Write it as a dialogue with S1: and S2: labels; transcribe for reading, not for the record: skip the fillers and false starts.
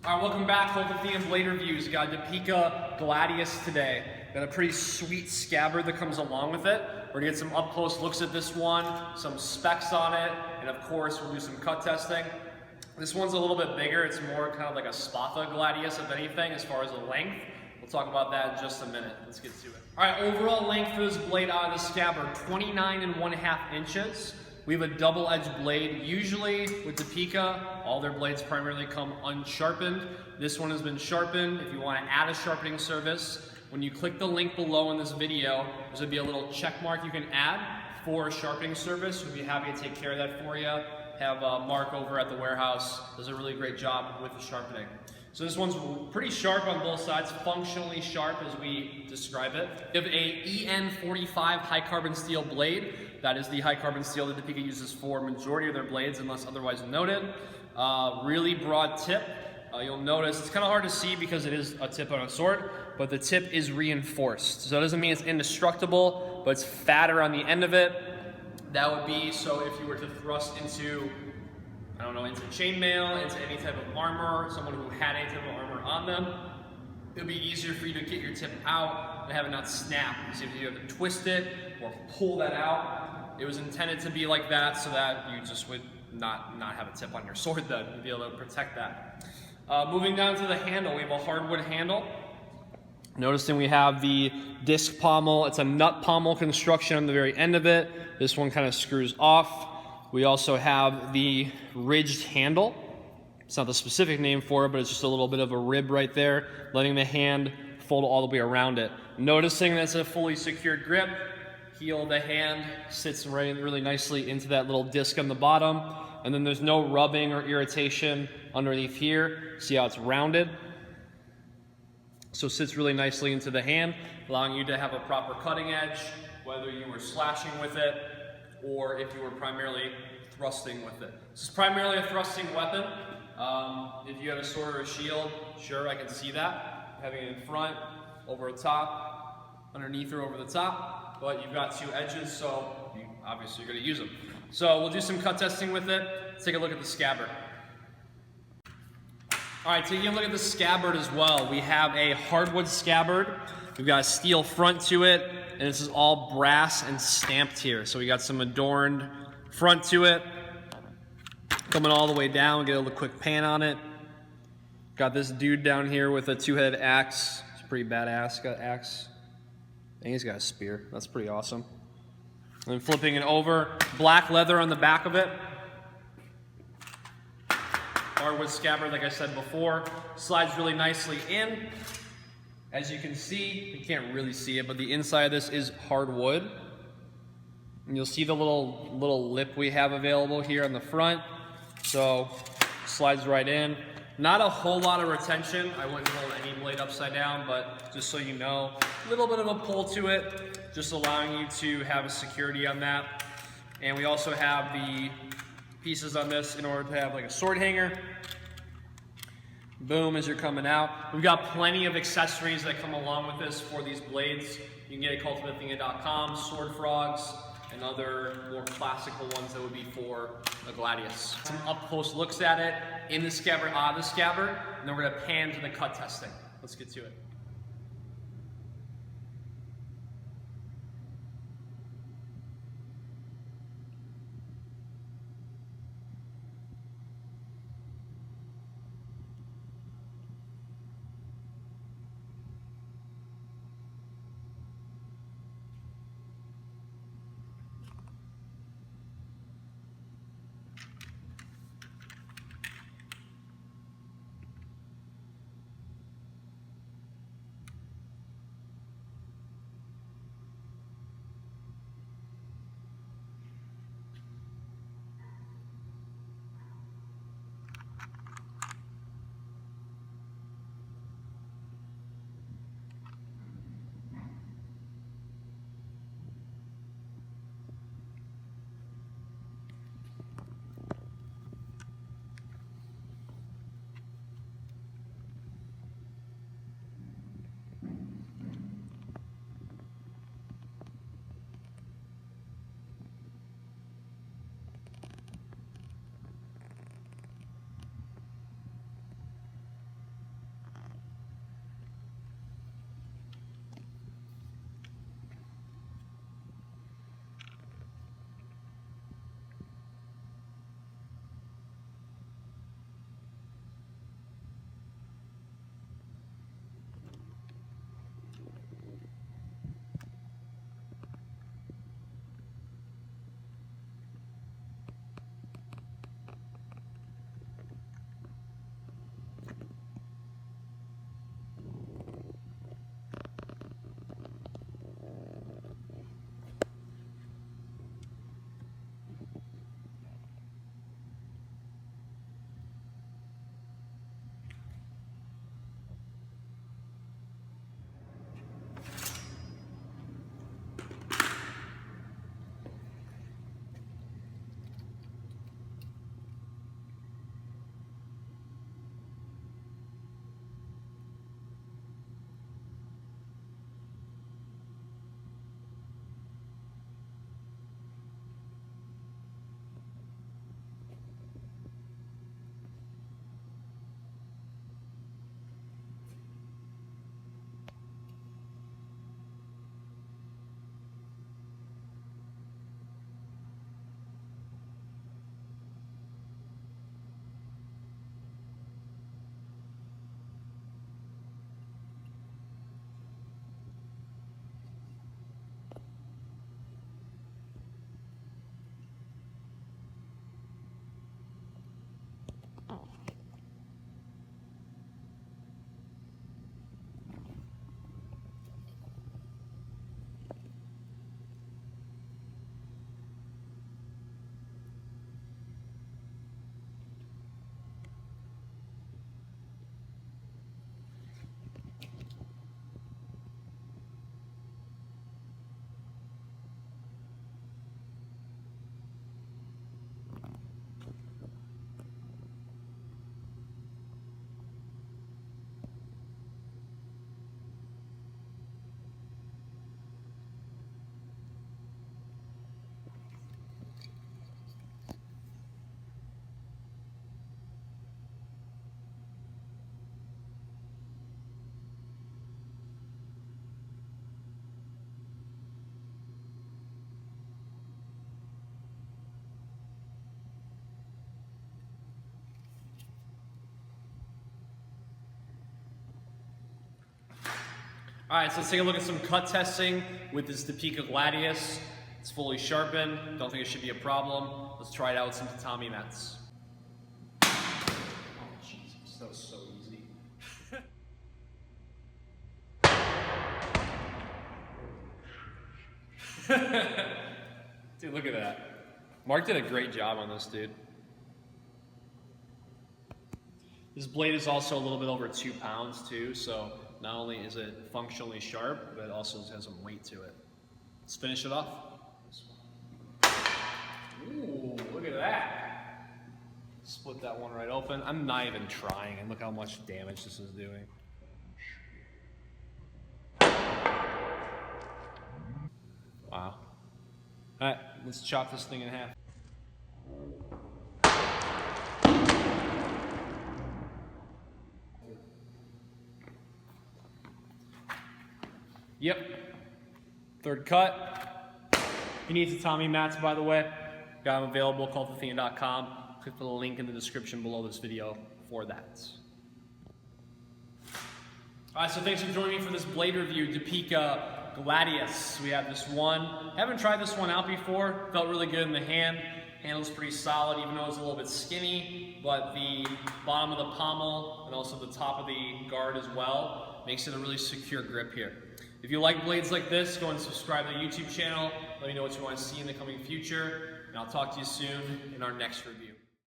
S1: Alright, welcome back, Kult of Athena blade reviews. Got Deepeka Gladius today. Got a pretty sweet scabbard that comes along with it. We're gonna get some up close looks at this one, some specs on it, and of course we'll do some cut testing. This one's a little bit bigger. It's more kind of like a Spatha Gladius, if anything, as far as the length. We'll talk about that in just a minute. Let's get to it. Alright, overall length for this blade out of the scabbard, 29.5 inches. We have a double-edged blade. Usually with Deepeka, all their blades primarily come unsharpened. This one has been sharpened. If you want to add a sharpening service, when you click the link below in this video, there's going to be a little check mark you can add for a sharpening service. We'd be happy to take care of that for you. Have Mark over at the warehouse. Does a really great job with the sharpening. So this one's pretty sharp on both sides, functionally sharp as we describe it. We have a EN45 high carbon steel blade. That is the high carbon steel that Deepeka uses for majority of their blades unless otherwise noted. Really broad tip. You'll notice it's kind of hard to see because it is a tip on a sword, but the tip is reinforced. So it doesn't mean it's indestructible, but it's fatter on the end of it. That would be so if you were to thrust into, I don't know, into chainmail, into any type of armor, someone who had any type of armor on them, it would be easier for you to get your tip out and have it not snap. So if you have to twist it or pull that out, it was intended to be like that so that you just would not have a tip on your sword then. You'd be able to protect that. Moving down to the handle, we have a hardwood handle. Noticing we have the disc pommel. It's a nut pommel construction on the very end of it. This one kind of screws off. We also have the ridged handle. It's not the specific name for it, but it's just a little bit of a rib right there, letting the hand fold all the way around it. Noticing that's a fully secured grip. Heel of the hand sits really nicely into that little disc on the bottom. And then there's no rubbing or irritation underneath here. See how it's rounded? So it sits really nicely into the hand, allowing you to have a proper cutting edge, whether you were slashing with it or if you were primarily thrusting with it. This is primarily a thrusting weapon. If you had a sword or a shield, sure, I can see that. Having it in front, over the top, underneath or over the top. But you've got two edges, so obviously you're going to use them. So we'll do some cut testing with it. Let's take a look at the scabbard. Alright, taking a look at the scabbard as well. We have a hardwood scabbard. We've got a steel front to it, and this is all brass and stamped here. So we got some adorned front to it. Coming all the way down, get a little quick pan on it. Got this dude down here with a two-headed axe. It's pretty badass, got axe. And he's got a spear. That's pretty awesome. And then flipping it over, black leather on the back of it. Hardwood scabbard, like I said before, slides really nicely in. As you can see, you can't really see it, but the inside of this is hardwood. And you'll see the little lip we have available here on the front. So, slides right in. Not a whole lot of retention. I wouldn't hold any blade upside down, but just so you know, a little bit of a pull to it, just allowing you to have a security on that. And we also have the pieces on this in order to have like a sword hanger. Boom, as you're coming out. We've got plenty of accessories that come along with this for these blades. You can get at cultofathena.com, sword frogs, and other more classical ones that would be for a Gladius. Some up-close looks at it, in the scabbard, out of the scabbard, and then we're gonna pan to the cut testing. Let's get to it. All right, so let's take a look at some cut testing with this Deepeka Gladius. It's fully sharpened. Don't think it should be a problem. Let's try it out with some tatami mats. Oh, Jesus, that was so easy. Dude, look at that. Mark did a great job on this, dude. This blade is also a little bit over 2 pounds too, so not only is it functionally sharp, but it also has some weight to it. Let's finish it off. Ooh, look at that. Split that one right open. I'm not even trying, and look how much damage this is doing. Wow. All right, let's chop this thing in half. Yep. Third cut. If you need tatami mats, by the way, got them available, cultofathena.com. Click the link in the description below this video for that. Alright, so thanks for joining me for this blade review, Deepeka Gladius. We have this one. Haven't tried this one out before. Felt really good in the hand. Handle's pretty solid, even though it's a little bit skinny, but the bottom of the pommel and also the top of the guard as well makes it a really secure grip here. If you like blades like this, go and subscribe to the YouTube channel. Let me know what you want to see in the coming future, and I'll talk to you soon in our next review.